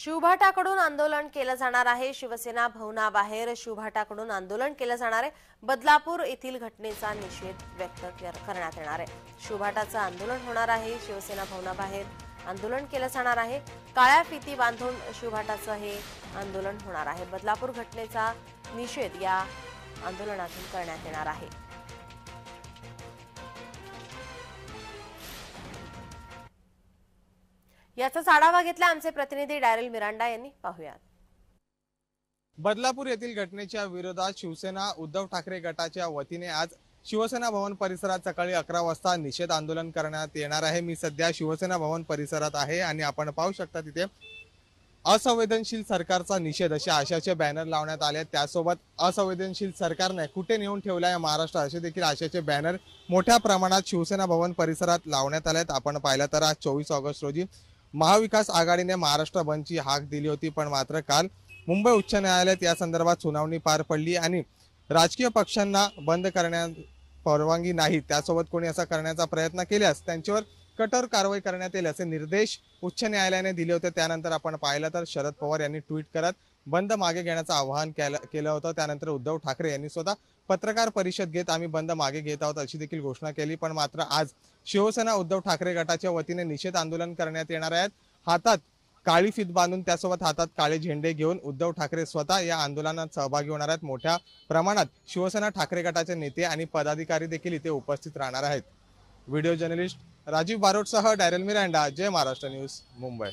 शिवभाटाकडून आंदोलन केलं जाणार आहे। शिवसेना भवनाबाहेर शिवभाटाकडून आंदोलन केलं जाणार आहे। बदलापूर येथील घटनेचा निषेध व्यक्त करण्यात येणार आहे। शिवभाटाचं आंदोलन होणार आहे। शिवसेना भवनाबाहेर आंदोलन केलं जाणार आहे। काळ्या फिती बांधून शिवभाटाचं हे आंदोलन होणार आहे। बदलापूर घटनेचा निषेध या आंदोलनातून करण्यात येणार आहे। याचाच आढावा घेतला आमचे प्रतिनिधी डॅरेल मिरांडा यांनी। पाहूयात। बदलापूर येथील घटनेच्या विरोधात शिवसेना उद्धव ठाकरे गटाच्या वतीने आज शिवसेना भवन परिसरात सकाळी 11 वाजता निषेध आंदोलन करण्यात येणार आहे। मी सध्या शिवसेना भवन परिसरात आहे आणि आपण पाहू शकता तिथे असंवेदनशील सरकारचा निषेध असे आशाचे बॅनर लावण्यात आले। त्यासोबत असंवेदनशील सरकारने कुठे नेऊन ठेवलाय महाराष्ट्र असे देखील आशाचे बॅनर मोठ्या प्रमाणात शिवसेना भवन परिसरात लावण्यात आलेत। आपण पाहिलं तर आज 24 ऑगस्ट रोजी महाविकास आघाडीने महाराष्ट्र बंदची हाक दिली होती, पण मात्र काल मुंबई उच्च न्यायालयात या संदर्भात सुनावणी पार पडली आणि राजकीय पक्षांना बंद करण्यास परवानगी नाही। त्यासोबत कोणी असा करण्याचा प्रयत्न केल्यास त्यांच्यावर कठोर कारवाई करण्यात येईल असे निर्देश उच्च न्यायालयाने दिले होते। त्यानंतर आपण पाहिलं तर शरद पवार यांनी ट्विट करत बंद मागे घेण्याचं आवाहन केलं होतं। त्यानंतर उद्धव ठाकरे यांनी स्वतः पत्रकार परिषद घेत आम्ही बंद मागे घेत आहोत अशी देखील घोषणा केली। पण मात्र आज शिवसेना उद्धव ठाकरे गटाच्या वतीने निषेध आंदोलन करण्यात येणार आहेत। हातात काळी फीत बांधून त्यासोबत हातात काळे झेंडे घेऊन उद्धव ठाकरे स्वतः या आंदोलनात सहभागी होणार आहेत। मोठ्या प्रमाणात शिवसेना ठाकरे गटाचे नेते आणि पदाधिकारी देखील इथे उपस्थित राहणार आहेत। व्हिडिओ जर्नलिस्ट राजीव बारोटसह Darrel Miranda, Jai Maharashtra news, Mumbai.